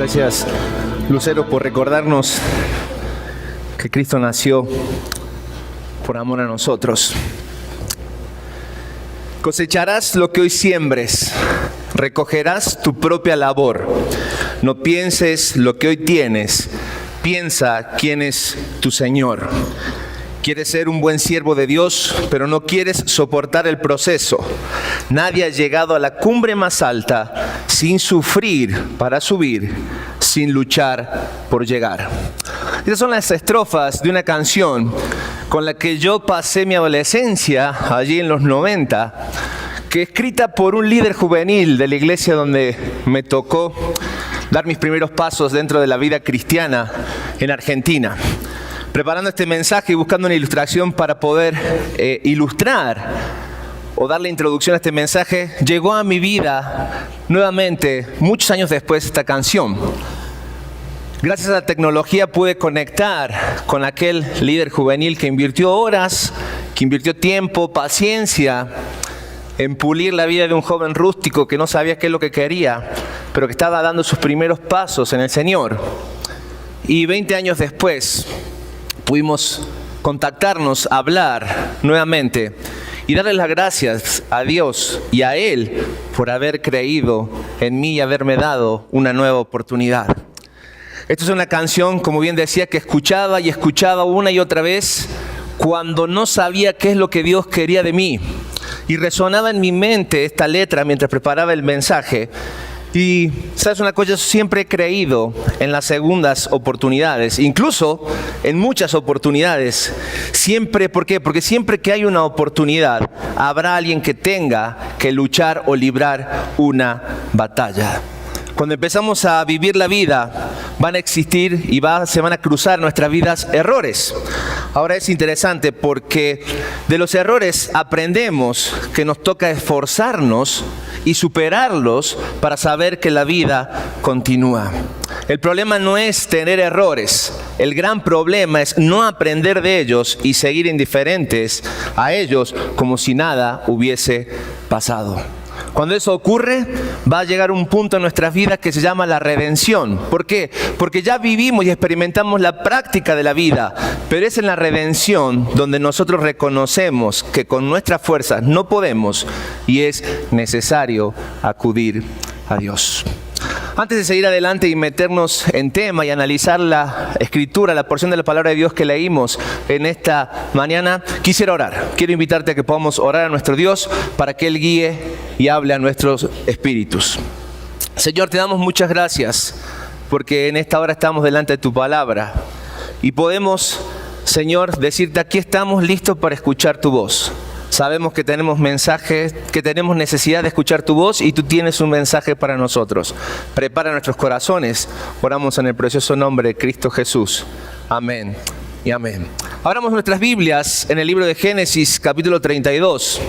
Gracias, Lucero, por recordarnos que Cristo nació por amor a nosotros. Cosecharás lo que hoy siembres, recogerás tu propia labor. No pienses lo que hoy tienes, piensa quién es tu Señor. Quieres ser un buen siervo de Dios, pero no quieres soportar el proceso. Nadie ha llegado a la cumbre más alta sin sufrir para subir, sin luchar por llegar. Estas son las estrofas de una canción con la que yo pasé mi adolescencia, allí en los 90, que escrita por un líder juvenil de la iglesia donde me tocó dar mis primeros pasos dentro de la vida cristiana en Argentina. Preparando este mensaje y buscando una ilustración para poder ilustrar o darle introducción a este mensaje, llegó a mi vida nuevamente, muchos años después, esta canción. Gracias a la tecnología pude conectar con aquel líder juvenil que invirtió horas, que invirtió tiempo, paciencia en pulir la vida de un joven rústico que no sabía qué es lo que quería, pero que estaba dando sus primeros pasos en el Señor. Y 20 años después pudimos contactarnos, hablar nuevamente y darle las gracias a Dios y a Él por haber creído en mí y haberme dado una nueva oportunidad. Esta es una canción, como bien decía, que escuchaba y escuchaba una y otra vez cuando no sabía qué es lo que Dios quería de mí. Y resonaba en mi mente esta letra mientras preparaba el mensaje. Y, ¿sabes una cosa? Yo siempre he creído en las segundas oportunidades, incluso en muchas oportunidades. Siempre, ¿por qué? Porque siempre que hay una oportunidad, habrá alguien que tenga que luchar o librar una batalla. Cuando empezamos a vivir la vida, van a existir y se van a cruzar nuestras vidas errores. Ahora es interesante porque de los errores aprendemos que nos toca esforzarnos y superarlos para saber que la vida continúa. El problema no es tener errores, el gran problema es no aprender de ellos y seguir indiferentes a ellos como si nada hubiese pasado. Cuando eso ocurre, va a llegar un punto en nuestras vidas que se llama la redención. ¿Por qué? Porque ya vivimos y experimentamos la práctica de la vida, pero es en la redención donde nosotros reconocemos que con nuestras fuerzas no podemos y es necesario acudir a Dios. Antes de seguir adelante y meternos en tema y analizar la escritura, la porción de la palabra de Dios que leímos en esta mañana, quisiera orar. Quiero invitarte a que podamos orar a nuestro Dios para que Él guíe y hable a nuestros espíritus. Señor, te damos muchas gracias porque en esta hora estamos delante de tu palabra y podemos, Señor, decirte aquí estamos listos para escuchar tu voz. Sabemos que tenemos mensajes, que tenemos necesidad de escuchar tu voz y tú tienes un mensaje para nosotros. Prepara nuestros corazones. Oramos en el precioso nombre de Cristo Jesús. Amén y amén. Abramos nuestras Biblias en el libro de Génesis, capítulo 32.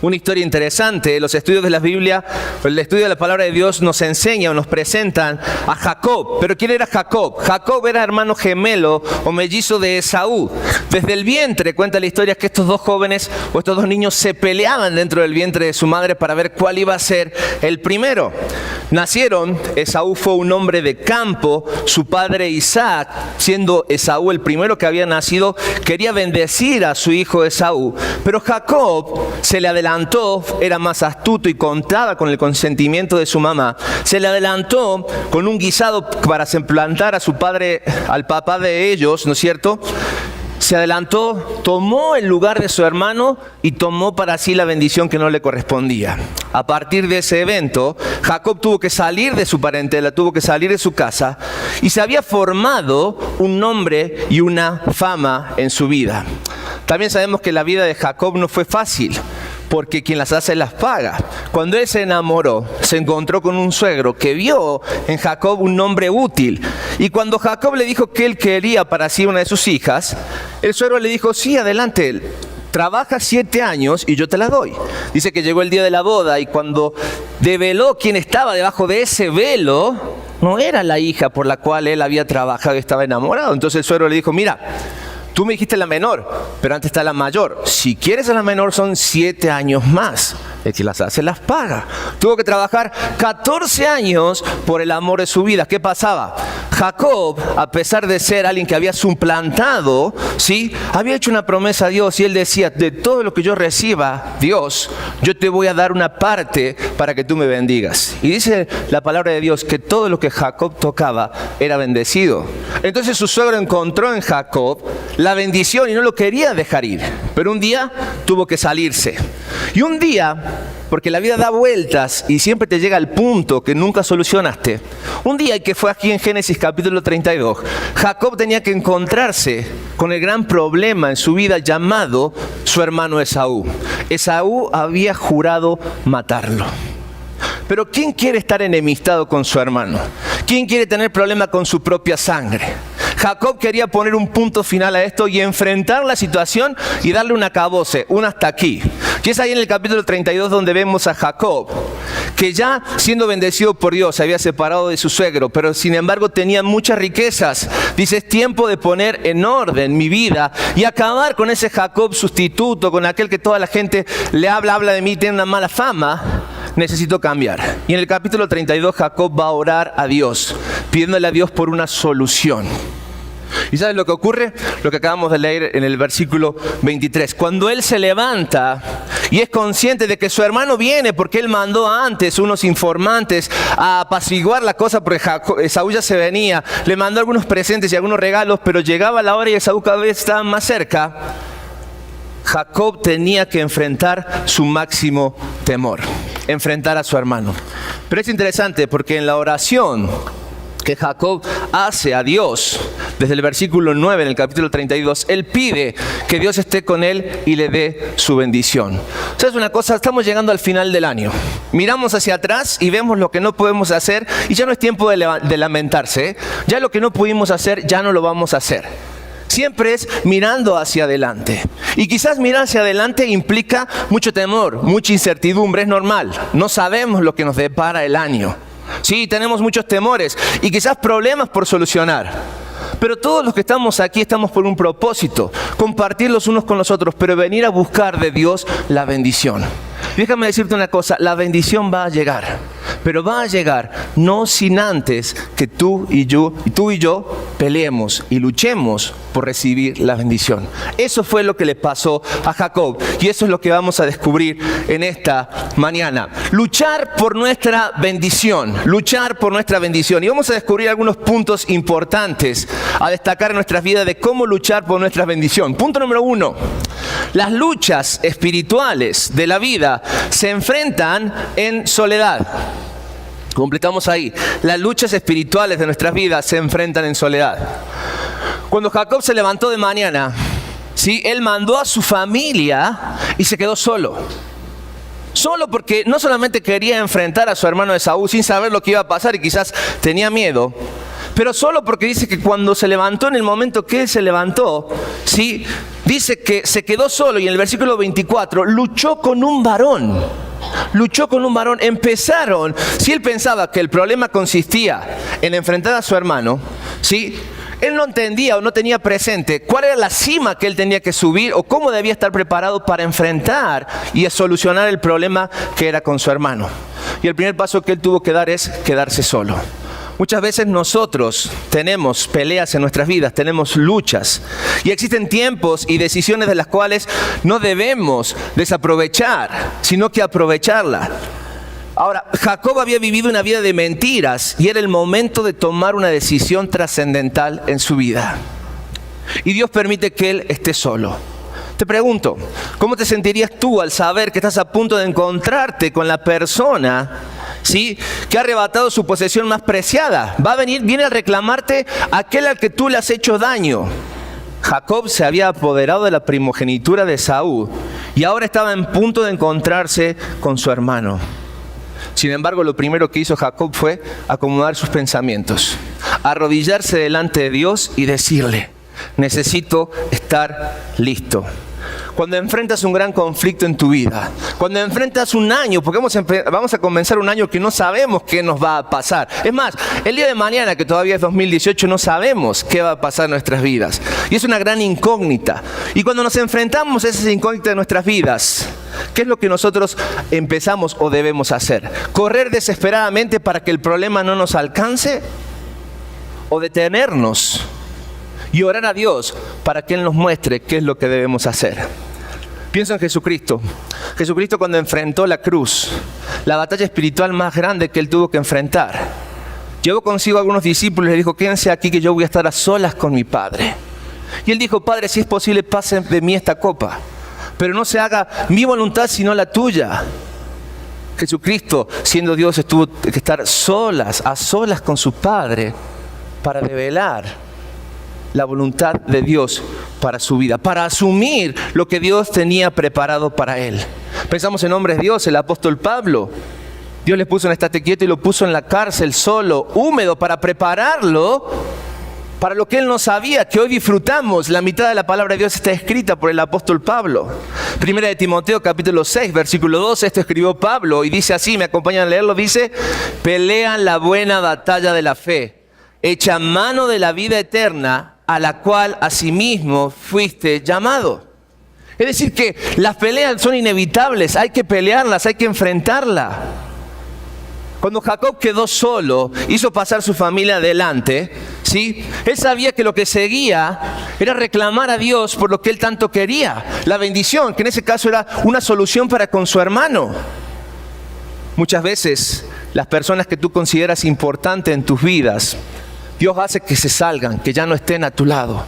Una historia interesante. Los estudios de la Biblia, el estudio de la palabra de Dios nos enseña o nos presentan a Jacob. ¿Pero quién era Jacob? Jacob era hermano gemelo o mellizo de Esaú. Desde el vientre cuenta la historia que estos dos jóvenes o estos dos niños se peleaban dentro del vientre de su madre para ver cuál iba a ser el primero. Nacieron, Esaú fue un hombre de campo, su padre Isaac, siendo Esaú el primero que había nacido, quería bendecir a su hijo Esaú, pero Jacob se le adelantó, era más astuto y contaba con el consentimiento de su mamá. Se le adelantó con un guisado para suplantar a su padre, al papá de ellos, ¿no es cierto? Se adelantó, tomó el lugar de su hermano y tomó para sí la bendición que no le correspondía. A partir de ese evento, Jacob tuvo que salir de su parentela, tuvo que salir de su casa y se había formado un nombre y una fama en su vida. También sabemos que la vida de Jacob no fue fácil, porque quien las hace las paga. Cuando él se enamoró, se encontró con un suegro que vio en Jacob un hombre útil. Y cuando Jacob le dijo que él quería para sí una de sus hijas, el suegro le dijo, sí, adelante, trabaja 7 años y yo te la doy. Dice que llegó el día de la boda y cuando develó quién estaba debajo de ese velo, no era la hija por la cual él había trabajado y estaba enamorado. Entonces el suegro le dijo, mira, tú me dijiste la menor, pero antes está la mayor. Si quieres a la menor son 7 años más. El que las hace, las paga. Tuvo que trabajar 14 años por el amor de su vida. ¿Qué pasaba? Jacob, a pesar de ser alguien que había suplantado, ¿sí?, había hecho una promesa a Dios y él decía, de todo lo que yo reciba, Dios, yo te voy a dar una parte para que tú me bendigas. Y dice la palabra de Dios que todo lo que Jacob tocaba era bendecido. Entonces su suegro encontró en Jacob la bendición y no lo quería dejar ir. Pero un día tuvo que salirse. Y un día, porque la vida da vueltas y siempre te llega al punto que nunca solucionaste. Un día, que fue aquí en Génesis capítulo 32, Jacob tenía que encontrarse con el gran problema en su vida llamado su hermano Esaú. Esaú había jurado matarlo. Pero ¿quién quiere estar enemistado con su hermano? ¿Quién quiere tener problema con su propia sangre? Jacob quería poner un punto final a esto y enfrentar la situación y darle un acabose, un hasta aquí. Y es ahí en el capítulo 32 donde vemos a Jacob, que ya siendo bendecido por Dios se había separado de su suegro, pero sin embargo tenía muchas riquezas. Dice, es tiempo de poner en orden mi vida y acabar con ese Jacob sustituto, con aquel que toda la gente le habla de mí, tiene una mala fama. Necesito cambiar. Y en el capítulo 32 Jacob va a orar a Dios, pidiéndole a Dios por una solución. ¿Y sabes lo que ocurre? Lo que acabamos de leer en el versículo 23. Cuando él se levanta y es consciente de que su hermano viene, porque él mandó antes unos informantes a apaciguar la cosa, porque Esaú ya se venía, le mandó algunos presentes y algunos regalos, pero llegaba la hora y Esaú cada vez estaba más cerca. Jacob tenía que enfrentar su máximo temor, enfrentar a su hermano. Pero es interesante porque en la oración que Jacob hace a Dios, desde el versículo 9 en el capítulo 32, él pide que Dios esté con él y le dé su bendición. ¿Sabes una cosa? Estamos llegando al final del año. Miramos hacia atrás y vemos lo que no podemos hacer y ya no es tiempo de lamentarse, ¿eh? Ya lo que no pudimos hacer, ya no lo vamos a hacer. Siempre es mirando hacia adelante. Y quizás mirar hacia adelante implica mucho temor, mucha incertidumbre, es normal. No sabemos lo que nos depara el año. Sí, tenemos muchos temores y quizás problemas por solucionar. Pero todos los que estamos aquí estamos por un propósito, compartir los unos con los otros, pero venir a buscar de Dios la bendición. Déjame decirte una cosa, la bendición va a llegar, pero va a llegar no sin antes que tú y yo peleemos y luchemos por recibir la bendición. Eso fue lo que le pasó a Jacob y eso es lo que vamos a descubrir en esta mañana. Luchar por nuestra bendición, luchar por nuestra bendición. Y vamos a descubrir algunos puntos importantes a destacar en nuestras vidas de cómo luchar por nuestra bendición. Punto número 1. Las luchas espirituales de la vida se enfrentan en soledad. Completamos ahí. Las luchas espirituales de nuestras vidas se enfrentan en soledad. Cuando Jacob se levantó de mañana, ¿sí?, él mandó a su familia y se quedó solo. Solo porque no solamente quería enfrentar a su hermano Esaú sin saber lo que iba a pasar y quizás tenía miedo, pero solo porque dice que cuando se levantó, en el momento que él se levantó, ¿sí?, dice que se quedó solo y en el versículo 24 luchó con un varón. Luchó con un varón. Empezaron, si él pensaba que el problema consistía en enfrentar a su hermano, ¿sí?, él no entendía o no tenía presente cuál era la cima que él tenía que subir o cómo debía estar preparado para enfrentar y solucionar el problema que era con su hermano. Y el primer paso que él tuvo que dar es quedarse solo. Muchas veces nosotros tenemos peleas en nuestras vidas, tenemos luchas y existen tiempos y decisiones de las cuales no debemos desaprovechar, sino que aprovecharla. Ahora, Jacob había vivido una vida de mentiras y era el momento de tomar una decisión trascendental en su vida. Y Dios permite que él esté solo. Te pregunto, ¿cómo te sentirías tú al saber que estás a punto de encontrarte con la persona, ¿sí?, que ha arrebatado su posesión más preciada? Viene a reclamarte aquel al que tú le has hecho daño. Jacob se había apoderado de la primogenitura de Esaú y ahora estaba en punto de encontrarse con su hermano. Sin embargo, lo primero que hizo Jacob fue acomodar sus pensamientos, arrodillarse delante de Dios y decirle: necesito estar listo. Cuando enfrentas un gran conflicto en tu vida, cuando enfrentas un año, porque vamos a comenzar un año que no sabemos qué nos va a pasar. Es más, el día de mañana, que todavía es 2018, no sabemos qué va a pasar en nuestras vidas. Y es una gran incógnita. Y cuando nos enfrentamos a esa incógnita de nuestras vidas, ¿Qué es lo que nosotros empezamos o debemos hacer? ¿Correr desesperadamente para que el problema no nos alcance? ¿O detenernos y orar a Dios para que Él nos muestre qué es lo que debemos hacer? Pienso en Jesucristo. Jesucristo, cuando enfrentó la cruz, la batalla espiritual más grande que Él tuvo que enfrentar, llevó consigo a algunos discípulos y les dijo: quédense aquí que yo voy a estar a solas con mi Padre. Y Él dijo: Padre, si es posible, pase de mí esta copa, pero no se haga mi voluntad sino la tuya. Jesucristo, siendo Dios, tuvo que estar a solas con su Padre para develar la voluntad de Dios para su vida, para asumir lo que Dios tenía preparado para Él. Pensamos en hombres de Dios, el apóstol Pablo. Dios le puso en estate quieto y lo puso en la cárcel solo, húmedo, para prepararlo para lo que él no sabía, que hoy disfrutamos. La mitad de la palabra de Dios está escrita por el apóstol Pablo. Primera de Timoteo, capítulo 6, versículo 12, esto escribió Pablo y dice así, me acompañan a leerlo, dice: pelean la buena batalla de la fe, echa mano de la vida eterna, a la cual asimismo fuiste llamado. Es decir, que las peleas son inevitables, hay que pelearlas, hay que enfrentarlas. Cuando Jacob quedó solo, hizo pasar su familia adelante, ¿sí? Él sabía que lo que seguía era reclamar a Dios por lo que él tanto quería, la bendición, que en ese caso era una solución para con su hermano. Muchas veces las personas que tú consideras importantes en tus vidas, Dios hace que se salgan, que ya no estén a tu lado.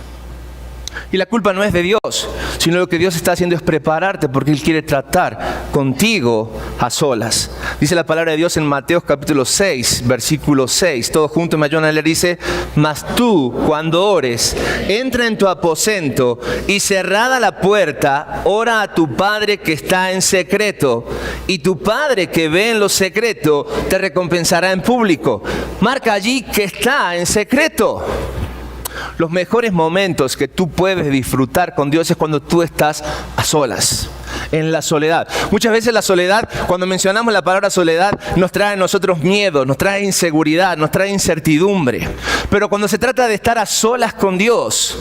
Y la culpa no es de Dios, sino lo que Dios está haciendo es prepararte porque Él quiere tratar contigo a solas. Dice la palabra de Dios en Mateo capítulo 6, versículo 6. Todos juntos me ayudan a leer, dice: mas tú, cuando ores, entra en tu aposento y cerrada la puerta, ora a tu Padre que está en secreto. Y tu Padre que ve en lo secreto te recompensará en público. Marca allí que está en secreto. Los mejores momentos que tú puedes disfrutar con Dios es cuando tú estás a solas, en la soledad. Muchas veces la soledad, cuando mencionamos la palabra soledad, nos trae a nosotros miedo, nos trae inseguridad, nos trae incertidumbre. Pero cuando se trata de estar a solas con Dios,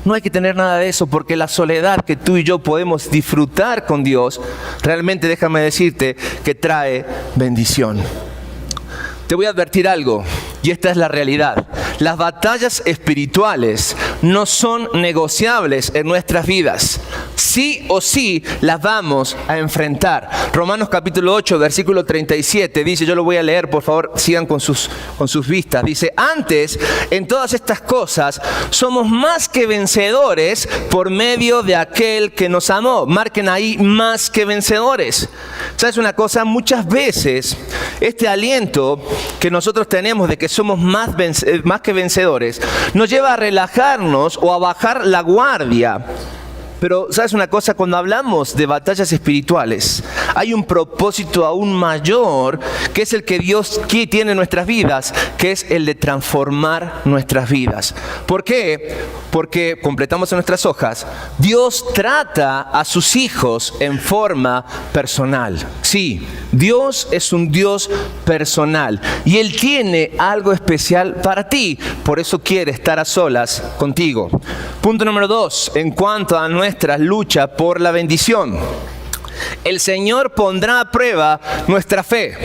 no hay que tener nada de eso, porque la soledad que tú y yo podemos disfrutar con Dios, realmente déjame decirte que trae bendición. Te voy a advertir algo, y esta es la realidad. Las batallas espirituales no son negociables en nuestras vidas. Sí o sí las vamos a enfrentar. Romanos capítulo 8, versículo 37 dice, yo lo voy a leer, por favor, sigan con sus vistas. Dice, antes, en todas estas cosas, somos más que vencedores por medio de aquel que nos amó. Marquen ahí, más que vencedores. ¿Sabes una cosa? Muchas veces este aliento que nosotros tenemos de que somos más que vencedores nos lleva a relajarnos o a bajar la guardia. Pero, ¿sabes una cosa? Cuando hablamos de batallas espirituales, hay un propósito aún mayor, que es el que Dios tiene en nuestras vidas, que es el de transformar nuestras vidas. ¿Por qué? Porque, completamos en nuestras hojas, Dios trata a sus hijos en forma personal. Sí, Dios es un Dios personal y Él tiene algo especial para ti. Por eso quiere estar a solas contigo. Punto número 2, en cuanto a nuestra lucha por la bendición. El Señor pondrá a prueba nuestra fe.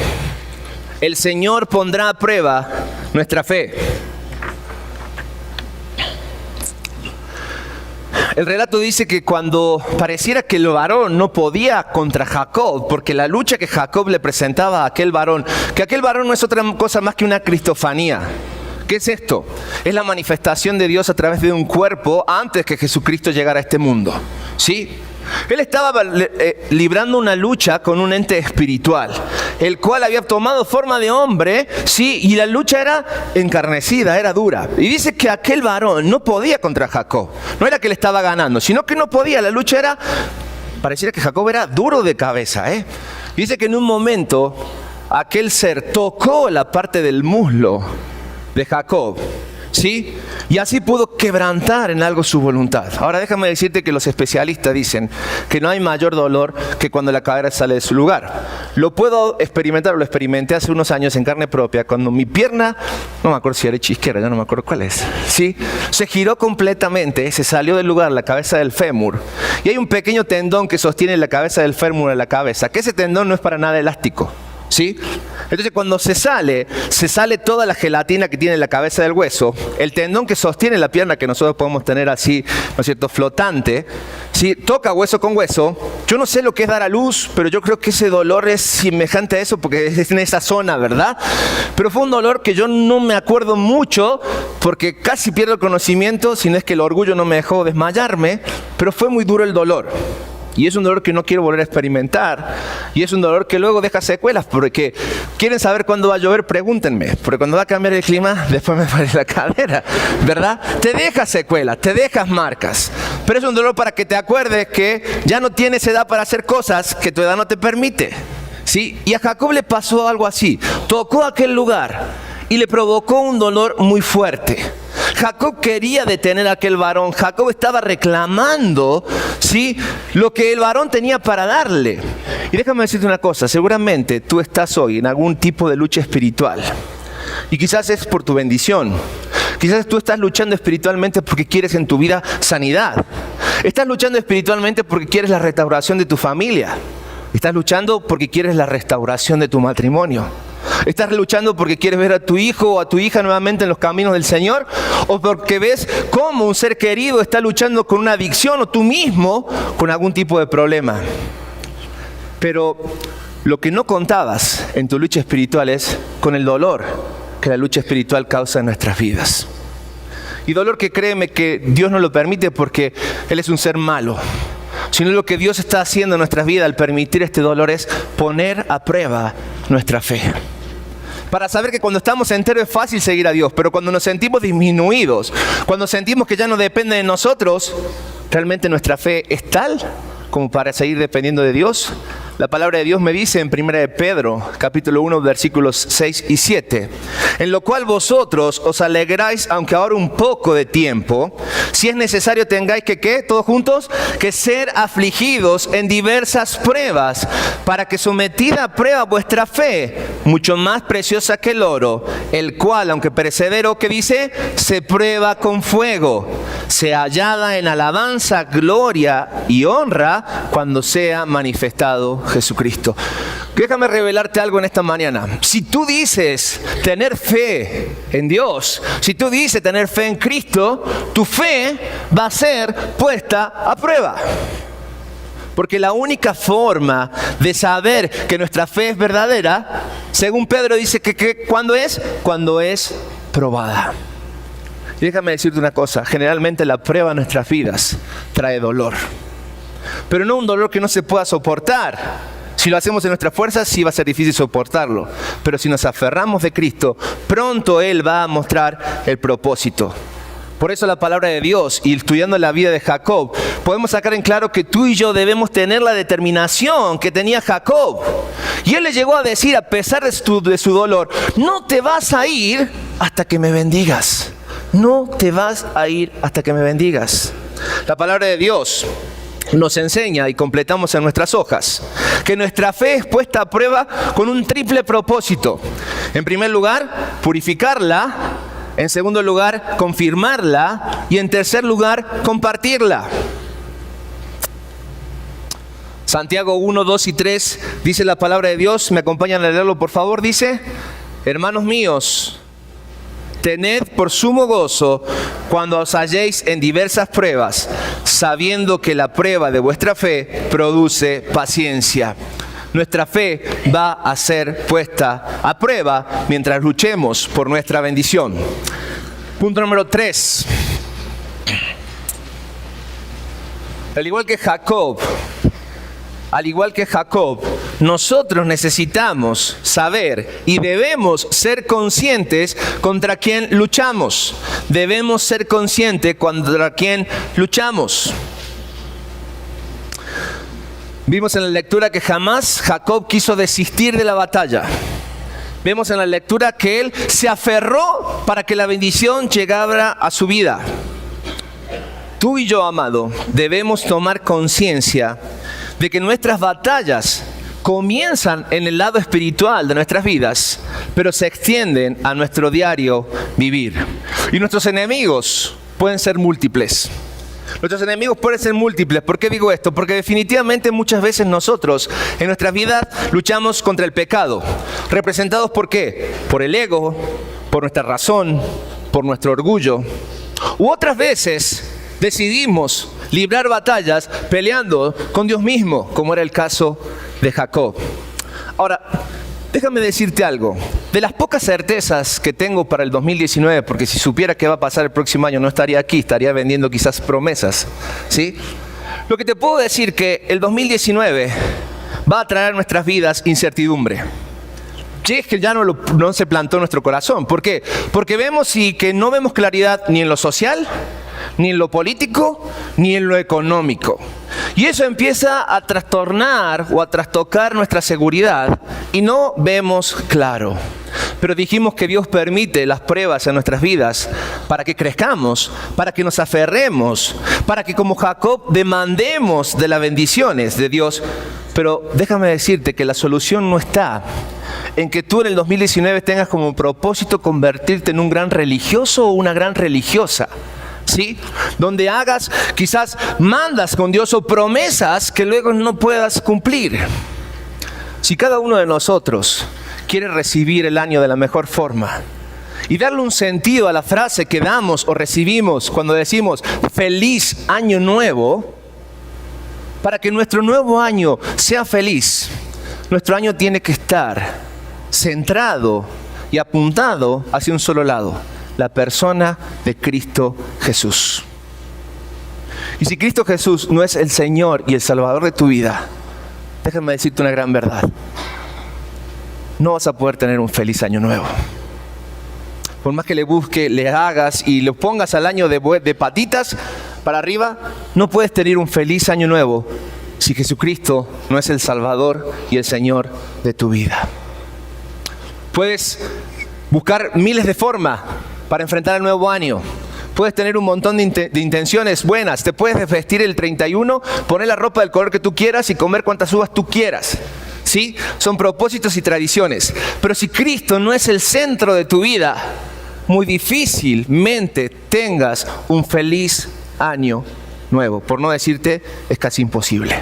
El Señor pondrá a prueba nuestra fe. El relato dice que cuando pareciera que el varón no podía contra Jacob, porque la lucha que Jacob le presentaba a aquel varón, que aquel varón no es otra cosa más que una cristofanía. ¿Qué es esto? Es la manifestación de Dios a través de un cuerpo antes que Jesucristo llegara a este mundo. ¿Sí? Él estaba librando una lucha con un ente espiritual, el cual había tomado forma de hombre, sí, y la lucha era encarnecida, era dura. Y dice que aquel varón no podía contra Jacob. No era que le estaba ganando, sino que no podía. La lucha era, pareciera que Jacob era duro de cabeza, ¿eh? Y dice que en un momento aquel ser tocó la parte del muslo de Jacob, ¿sí? y así pudo quebrantar en algo su voluntad. Ahora déjame decirte que los especialistas dicen que no hay mayor dolor que cuando la cabeza sale de su lugar. Lo puedo experimentar, lo experimenté hace unos años en carne propia, cuando mi pierna, no me acuerdo si era izquierda, ya no me acuerdo cuál es, ¿sí? Se giró completamente, se salió del lugar la cabeza del fémur, y hay un pequeño tendón que sostiene la cabeza del fémur en la cabeza, que ese tendón no es para nada elástico, ¿sí? Entonces cuando se sale toda la gelatina que tiene la cabeza del hueso, el tendón que sostiene la pierna, que nosotros podemos tener así, ¿no es cierto?, flotante, ¿sí?, toca hueso con hueso. Yo no sé lo que es dar a luz, pero yo creo que ese dolor es semejante a eso porque es en esa zona, ¿verdad? Pero fue un dolor que yo no me acuerdo mucho porque casi pierdo el conocimiento, si no es que el orgullo no me dejó desmayarme, pero fue muy duro el dolor. Y es un dolor que no quiero volver a experimentar. Y es un dolor que luego deja secuelas. Porque quieren saber cuándo va a llover, pregúntenme. Porque cuando va a cambiar el clima, después me duele la cadera, ¿verdad? Te deja secuelas, te dejas marcas. Pero es un dolor para que te acuerdes que ya no tienes edad para hacer cosas que tu edad no te permite, ¿sí? Y a Jacob le pasó algo así. Tocó aquel lugar y le provocó un dolor muy fuerte. Jacob quería detener a aquel varón. Jacob estaba reclamando, ¿sí?, lo que el varón tenía para darle. Y déjame decirte una cosa, seguramente tú estás hoy en algún tipo de lucha espiritual. Y quizás es por tu bendición. Quizás tú estás luchando espiritualmente porque quieres en tu vida sanidad. Estás luchando espiritualmente porque quieres la restauración de tu familia. Estás luchando porque quieres la restauración de tu matrimonio. ¿Estás luchando porque quieres ver a tu hijo o a tu hija nuevamente en los caminos del Señor? ¿O porque ves cómo un ser querido está luchando con una adicción o tú mismo con algún tipo de problema? Pero lo que no contabas en tu lucha espiritual es con el dolor que la lucha espiritual causa en nuestras vidas. Y dolor que créeme que Dios no lo permite porque Él es un ser malo. Sino lo que Dios está haciendo en nuestras vidas al permitir este dolor es poner a prueba nuestra fe. Para saber que cuando estamos enteros es fácil seguir a Dios, pero cuando nos sentimos disminuidos, cuando sentimos que ya no depende de nosotros, ¿realmente nuestra fe es tal como para seguir dependiendo de Dios? La palabra de Dios me dice en 1 de Pedro, capítulo 1, versículos 6 y 7, en lo cual vosotros os alegráis, aunque ahora un poco de tiempo, si es necesario tengáis que, ¿qué? Todos juntos, que ser afligidos en diversas pruebas, para que sometida a prueba vuestra fe, mucho más preciosa que el oro, el cual, aunque perecedero, ¿qué dice? Se prueba con fuego, se hallada en alabanza, gloria y honra, cuando sea manifestado Jesucristo. Déjame revelarte algo en esta mañana. Si tú dices tener fe en Dios, si tú dices tener fe en Cristo, tu fe va a ser puesta a prueba. Porque la única forma de saber que nuestra fe es verdadera, según Pedro dice que ¿cuándo es? Cuando es probada. Y déjame decirte una cosa, generalmente la prueba de nuestras vidas trae dolor. Pero no un dolor que no se pueda soportar. Si lo hacemos en nuestras fuerzas, sí va a ser difícil soportarlo. Pero si nos aferramos de Cristo, pronto Él va a mostrar el propósito. Por eso la palabra de Dios, y estudiando la vida de Jacob, podemos sacar en claro que tú y yo debemos tener la determinación que tenía Jacob. Y él le llegó a decir, a pesar de su dolor, no te vas a ir hasta que me bendigas. No te vas a ir hasta que me bendigas. La palabra de Dios nos enseña, y completamos en nuestras hojas, que nuestra fe es puesta a prueba con un triple propósito. En primer lugar, purificarla. En segundo lugar, confirmarla. Y en tercer lugar, compartirla. Santiago 1, 2 y 3 dice la palabra de Dios. ¿Me acompañan a leerlo, por favor? Dice: hermanos míos, tened por sumo gozo cuando os halléis en diversas pruebas, sabiendo que la prueba de vuestra fe produce paciencia. Nuestra fe va a ser puesta a prueba mientras luchemos por nuestra bendición. Punto número 3. Al igual que Jacob, nosotros necesitamos saber y debemos ser conscientes contra quién luchamos. Debemos ser conscientes contra quién luchamos. Vimos en la lectura que jamás Jacob quiso desistir de la batalla. Vemos en la lectura que él se aferró para que la bendición llegara a su vida. Tú y yo, amado, debemos tomar conciencia de que nuestras batallas comienzan en el lado espiritual de nuestras vidas, pero se extienden a nuestro diario vivir. Y nuestros enemigos pueden ser múltiples. Nuestros enemigos pueden ser múltiples. ¿Por qué digo esto? Porque definitivamente muchas veces nosotros en nuestras vidas luchamos contra el pecado. ¿Representados por qué? Por el ego, por nuestra razón, por nuestro orgullo. U otras veces decidimos librar batallas peleando con Dios mismo, como era el caso de Jacob. Ahora, déjame decirte algo. De las pocas certezas que tengo para el 2019, porque si supiera qué va a pasar el próximo año no estaría aquí, estaría vendiendo quizás promesas, ¿sí? Lo que te puedo decir que el 2019 va a traer a nuestras vidas incertidumbre. Sí, es que ya no se plantó en nuestro corazón. ¿Por qué? Porque vemos y que no vemos claridad ni en lo social, ni en lo político, ni en lo económico. Y eso empieza a trastornar o a trastocar nuestra seguridad y no vemos claro. Pero dijimos que Dios permite las pruebas en nuestras vidas para que crezcamos, para que nos aferremos, para que como Jacob demandemos de las bendiciones de Dios. Pero déjame decirte que la solución no está en que tú en el 2019 tengas como propósito convertirte en un gran religioso o una gran religiosa, ¿sí? Donde hagas quizás mandas con Dios o promesas que luego no puedas cumplir. Si cada uno de nosotros quiere recibir el año de la mejor forma y darle un sentido a la frase que damos o recibimos cuando decimos feliz año nuevo, para que nuestro nuevo año sea feliz, nuestro año tiene que estar centrado y apuntado hacia un solo lado: la persona de Cristo Jesús. Y si Cristo Jesús no es el Señor y el Salvador de tu vida, déjame decirte una gran verdad: no vas a poder tener un feliz año nuevo. Por más que le busques, le hagas y lo pongas al año de patitas para arriba, no puedes tener un feliz año nuevo si Jesucristo no es el Salvador y el Señor de tu vida. Puedes buscar miles de formas para enfrentar el nuevo año. Puedes tener un montón de intenciones buenas. Te puedes vestir el 31, poner la ropa del color que tú quieras y comer cuantas uvas tú quieras. ¿Sí? Son propósitos y tradiciones. Pero si Cristo no es el centro de tu vida, muy difícilmente tengas un feliz año nuevo. Por no decirte, es casi imposible.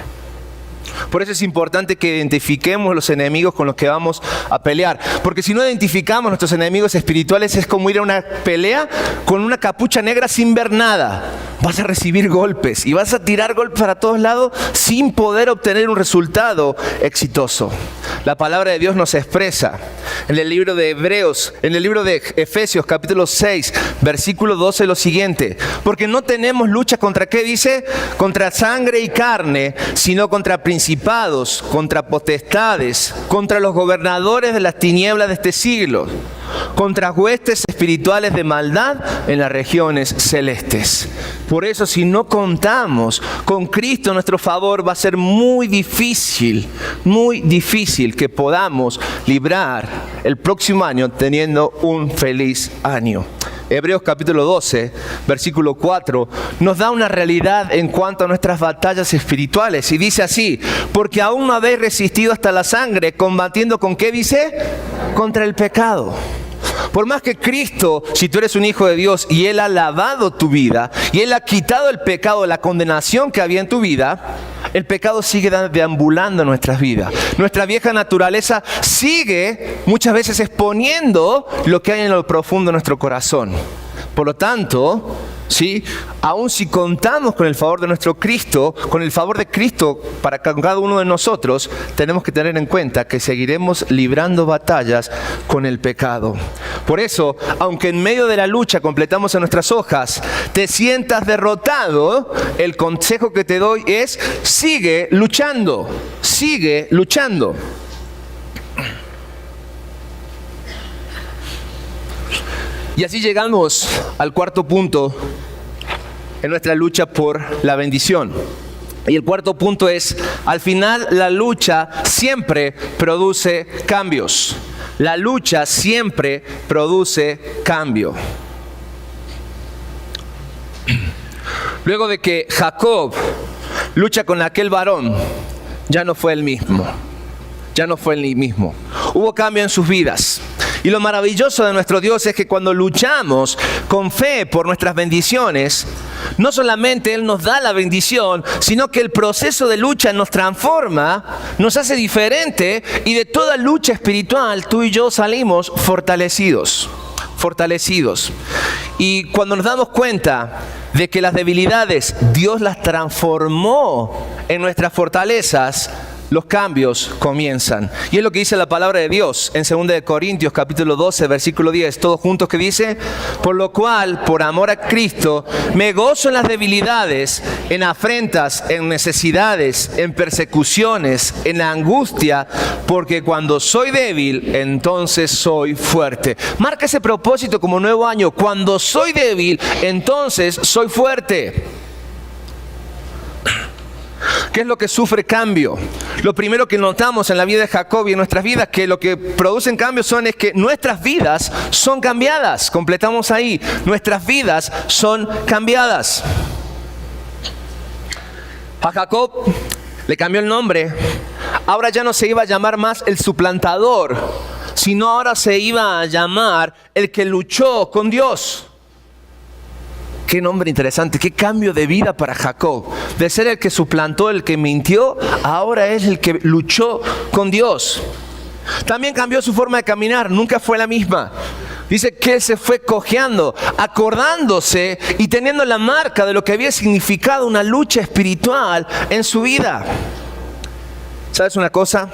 Por eso es importante que identifiquemos los enemigos con los que vamos a pelear. Porque si no identificamos nuestros enemigos espirituales, es como ir a una pelea con una capucha negra sin ver nada. Vas a recibir golpes y vas a tirar golpes para todos lados sin poder obtener un resultado exitoso. La palabra de Dios nos expresa en el libro de Hebreos, en el libro de Efesios, capítulo 6, versículo 12, lo siguiente: porque no tenemos lucha contra, ¿qué dice? Contra sangre y carne, sino contra principados, contra potestades, contra los gobernadores de las tinieblas de este siglo, contra huestes espirituales de maldad en las regiones celestes. Por eso, si no contamos con Cristo a nuestro favor, va a ser muy difícil que podamos librar el próximo año teniendo un feliz año. Hebreos capítulo 12, versículo 4, nos da una realidad en cuanto a nuestras batallas espirituales. Y dice así: porque aún no habéis resistido hasta la sangre, combatiendo ¿con qué dice? Contra el pecado. Por más que Cristo, si tú eres un hijo de Dios y Él ha lavado tu vida y Él ha quitado el pecado, la condenación que había en tu vida, el pecado sigue deambulando en nuestras vidas. Nuestra vieja naturaleza sigue muchas veces exponiendo lo que hay en lo profundo de nuestro corazón. Por lo tanto, ¿sí? Aun si contamos con el favor de nuestro Cristo, con el favor de Cristo para cada uno de nosotros, tenemos que tener en cuenta que seguiremos librando batallas con el pecado. Por eso, aunque en medio de la lucha completamos en nuestras hojas, te sientas derrotado, el consejo que te doy es: sigue luchando, sigue luchando. Y así llegamos al cuarto punto en nuestra lucha por la bendición. Y el cuarto punto es: al final la lucha siempre produce cambios. La lucha siempre produce cambio. Luego de que Jacob lucha con aquel varón, ya no fue el mismo. Ya no fue el mismo. Hubo cambio en sus vidas. Y lo maravilloso de nuestro Dios es que cuando luchamos con fe por nuestras bendiciones, no solamente Él nos da la bendición, sino que el proceso de lucha nos transforma, nos hace diferente, y de toda lucha espiritual tú y yo salimos fortalecidos. Y cuando nos damos cuenta de que las debilidades Dios las transformó en nuestras fortalezas, los cambios comienzan. Y es lo que dice la palabra de Dios en 2 de Corintios capítulo 12, versículo 10, todos juntos, que dice: por lo cual, por amor a Cristo, me gozo en las debilidades, en afrentas, en necesidades, en persecuciones, en la angustia, porque cuando soy débil, entonces soy fuerte. Marca ese propósito como nuevo año: cuando soy débil, entonces soy fuerte. ¿Qué es lo que sufre cambio? Lo primero que notamos en la vida de Jacob y en nuestras vidas, que lo que producen cambios es que nuestras vidas son cambiadas. Completamos ahí. Nuestras vidas son cambiadas. A Jacob le cambió el nombre. Ahora ya no se iba a llamar más el suplantador, sino ahora se iba a llamar el que luchó con Dios. Qué nombre interesante, qué cambio de vida para Jacob. De ser el que suplantó, el que mintió, ahora es el que luchó con Dios. También cambió su forma de caminar, nunca fue la misma. Dice que él se fue cojeando, acordándose y teniendo la marca de lo que había significado una lucha espiritual en su vida. ¿Sabes una cosa?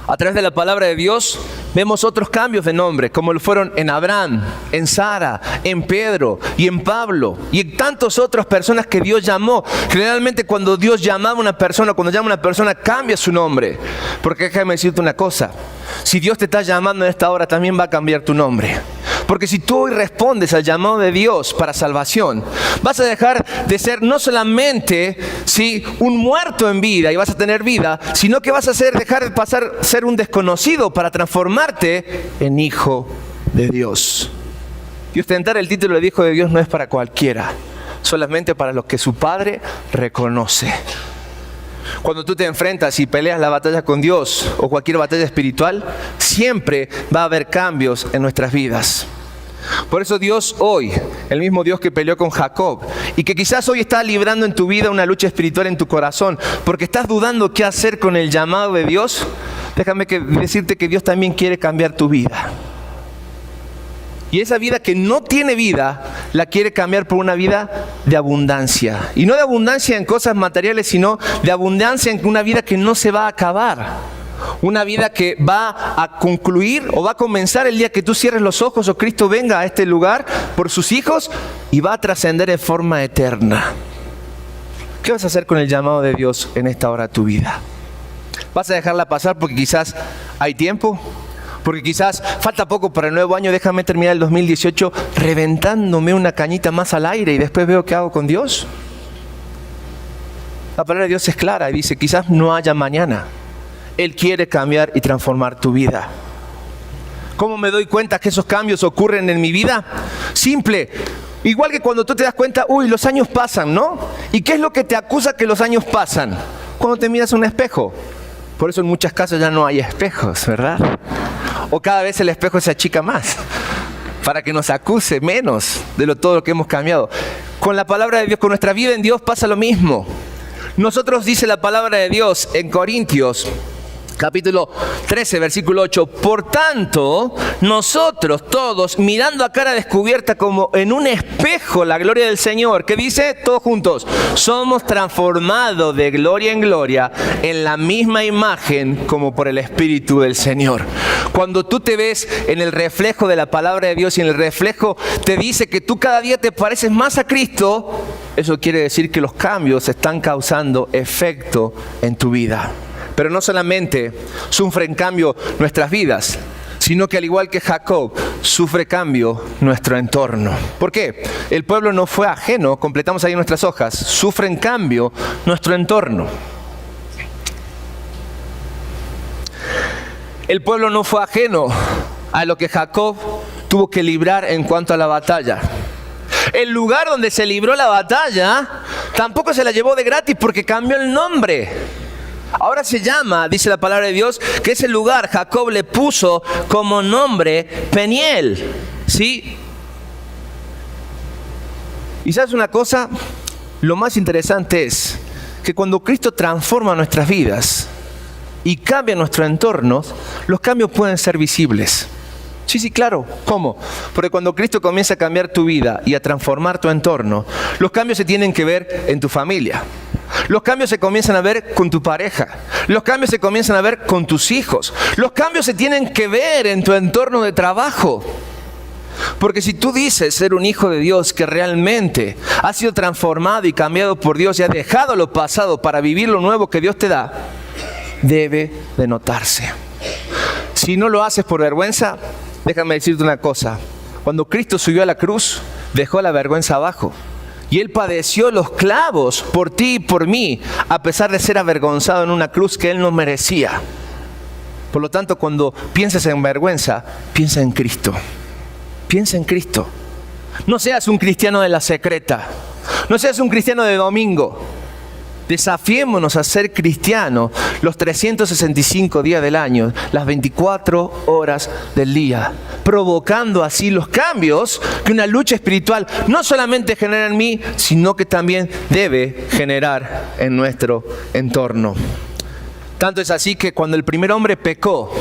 A través de la palabra de Dios vemos otros cambios de nombre, como lo fueron en Abraham, en Sara, en Pedro y en Pablo y en tantas otras personas que Dios llamó. Generalmente cuando Dios llamaba a una persona, cuando llama a una persona, cambia su nombre. Porque déjame decirte una cosa: si Dios te está llamando en esta hora, también va a cambiar tu nombre. Porque si tú hoy respondes al llamado de Dios para salvación, vas a dejar de ser no solamente un muerto en vida y vas a tener vida, sino que vas a dejar de pasar a ser un desconocido para transformarte en hijo de Dios. Y ostentar el título de hijo de Dios no es para cualquiera, solamente para los que su Padre reconoce. Cuando tú te enfrentas y peleas la batalla con Dios o cualquier batalla espiritual, siempre va a haber cambios en nuestras vidas. Por eso Dios hoy, el mismo Dios que peleó con Jacob y que quizás hoy está librando en tu vida una lucha espiritual en tu corazón, porque estás dudando qué hacer con el llamado de Dios, déjame decirte que Dios también quiere cambiar tu vida. Y esa vida que no tiene vida, la quiere cambiar por una vida de abundancia. Y no de abundancia en cosas materiales, sino de abundancia en una vida que no se va a acabar. Una vida que va a concluir o va a comenzar el día que tú cierres los ojos o Cristo venga a este lugar por sus hijos y va a trascender en forma eterna. ¿Qué vas a hacer con el llamado de Dios en esta hora de tu vida? ¿Vas a dejarla pasar porque quizás hay tiempo? Porque quizás falta poco para el nuevo año, déjame terminar el 2018 reventándome una cañita más al aire y después veo qué hago con Dios. La palabra de Dios es clara y dice: quizás no haya mañana. Él quiere cambiar y transformar tu vida. ¿Cómo me doy cuenta que esos cambios ocurren en mi vida? Simple. Igual que cuando tú te das cuenta, los años pasan, ¿no? ¿Y qué es lo que te acusa que los años pasan? Cuando te miras a un espejo. Por eso en muchas casas ya no hay espejos, ¿verdad? O cada vez el espejo se achica más, para que nos acuse menos de todo lo que hemos cambiado. Con la palabra de Dios, con nuestra vida en Dios pasa lo mismo. Nosotros, dice la palabra de Dios en Corintios, capítulo 13, versículo 8: por tanto, nosotros todos, mirando a cara descubierta como en un espejo la gloria del Señor, ¿qué dice? Todos juntos: somos transformados de gloria en gloria en la misma imagen como por el Espíritu del Señor. Cuando tú te ves en el reflejo de la palabra de Dios y en el reflejo te dice que tú cada día te pareces más a Cristo, eso quiere decir que los cambios están causando efecto en tu vida. Pero no solamente sufren cambio nuestras vidas, sino que al igual que Jacob, sufre cambio nuestro entorno. ¿Por qué? El pueblo no fue ajeno, completamos ahí nuestras hojas, sufre en cambio nuestro entorno. el pueblo no fue ajeno a lo que Jacob tuvo que librar en cuanto a la batalla. El lugar donde se libró la batalla tampoco se la llevó de gratis porque cambió el nombre. Ahora se llama, dice la palabra de Dios, que ese lugar Jacob le puso como nombre Peniel. ¿Sí? Y ¿sabes una cosa? Lo más interesante es que cuando Cristo transforma nuestras vidas y cambia nuestro entorno, los cambios pueden ser visibles. Sí, claro. ¿Cómo? Porque cuando Cristo comienza a cambiar tu vida y a transformar tu entorno, los cambios se tienen que ver en tu familia. Los cambios se comienzan a ver con tu pareja. Los cambios se comienzan a ver con tus hijos. Los cambios se tienen que ver en tu entorno de trabajo. Porque si tú dices ser un hijo de Dios que realmente ha sido transformado y cambiado por Dios y ha dejado lo pasado para vivir lo nuevo que Dios te da, debe de notarse. Si no lo haces por vergüenza, déjame decirte una cosa. Cuando Cristo subió a la cruz, dejó la vergüenza abajo. Y Él padeció los clavos por ti y por mí, a pesar de ser avergonzado en una cruz que Él no merecía. Por lo tanto, cuando pienses en vergüenza, piensa en Cristo. Piensa en Cristo. No seas un cristiano de la secreta. No seas un cristiano de domingo. Desafiémonos a ser cristianos los 365 días del año, las 24 horas del día, provocando así los cambios que una lucha espiritual no solamente genera en mí, sino que también debe generar en nuestro entorno. Tanto es así que cuando el primer hombre pecó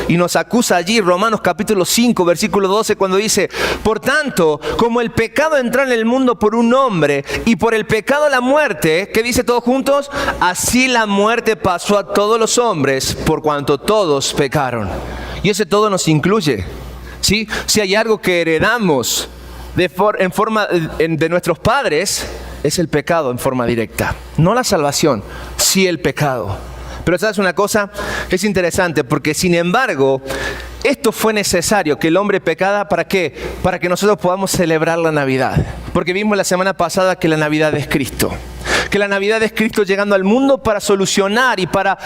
y nos acusa allí, Romanos capítulo 5, versículo 12, cuando dice: por tanto, como el pecado entró en el mundo por un hombre, y por el pecado la muerte, ¿qué dice todos juntos? Así la muerte pasó a todos los hombres, por cuanto todos pecaron. Y ese todo nos incluye, ¿sí? Si hay algo que heredamos en forma de nuestros padres, es el pecado en forma directa. No la salvación, sí el pecado. Pero ¿sabes una cosa? Es interesante porque, sin embargo, esto fue necesario, que el hombre pecara, ¿para qué? Para que nosotros podamos celebrar la Navidad. Porque vimos la semana pasada que la Navidad es Cristo. Que la Navidad es Cristo llegando al mundo para solucionar y para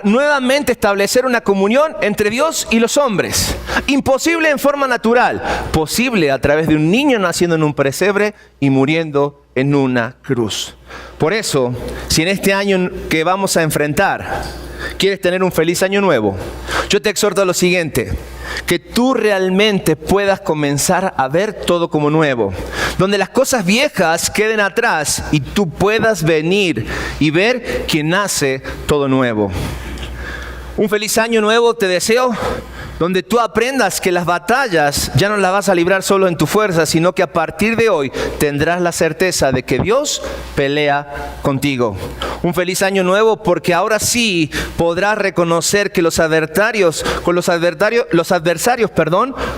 nuevamente establecer una comunión entre Dios y los hombres. Imposible en forma natural, posible a través de un niño naciendo en un pesebre y muriendo en una cruz. Por eso, si en este año que vamos a enfrentar quieres tener un feliz año nuevo, yo te exhorto a lo siguiente: que tú realmente puedas comenzar a ver todo como nuevo, donde las cosas viejas queden atrás y tú puedas venir y ver que nace todo nuevo. Un feliz año nuevo te deseo, donde tú aprendas que las batallas ya no las vas a librar solo en tu fuerza, sino que a partir de hoy tendrás la certeza de que Dios pelea contigo. Un feliz año nuevo, porque ahora sí podrás reconocer que los adversarios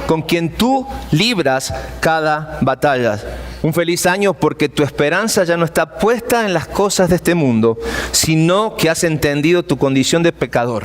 con quien tú libras cada batalla. Un feliz año porque tu esperanza ya no está puesta en las cosas de este mundo, sino que has entendido tu condición de pecador.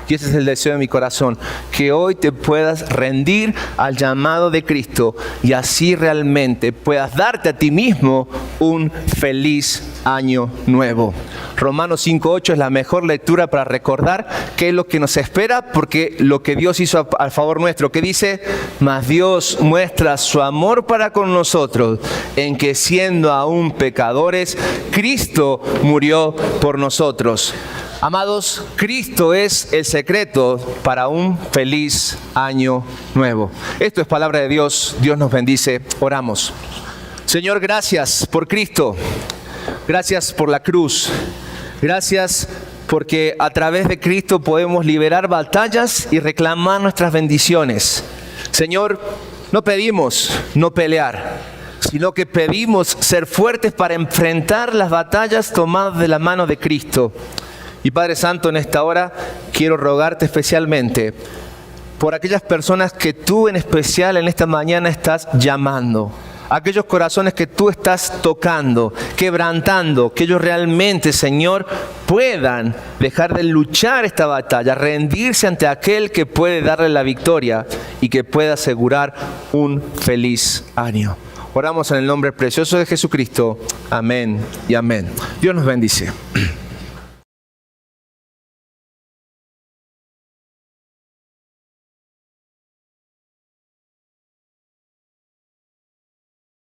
Y ese es el deseo de mi corazón, que hoy te puedas rendir al llamado de Cristo y así realmente puedas darte a ti mismo un feliz año nuevo. Romanos 5:8 es la mejor lectura para recordar qué es lo que nos espera, porque lo que Dios hizo a favor nuestro, que dice: mas Dios muestra su amor para con nosotros, en que siendo aún pecadores, Cristo murió por nosotros. Amados, Cristo es el secreto para un feliz año nuevo. Esto es palabra de Dios. Dios nos bendice. Oramos. Señor, gracias por Cristo. Gracias por la cruz. Gracias porque a través de Cristo podemos liberar batallas y reclamar nuestras bendiciones. Señor, no pedimos no pelear, sino que pedimos ser fuertes para enfrentar las batallas tomadas de la mano de Cristo. Y Padre Santo, en esta hora quiero rogarte especialmente por aquellas personas que tú en especial en esta mañana estás llamando. Aquellos corazones que tú estás tocando, quebrantando, que ellos realmente, Señor, puedan dejar de luchar esta batalla, rendirse ante aquel que puede darle la victoria y que pueda asegurar un feliz año. Oramos en el nombre precioso de Jesucristo. Amén y amén. Dios nos bendice.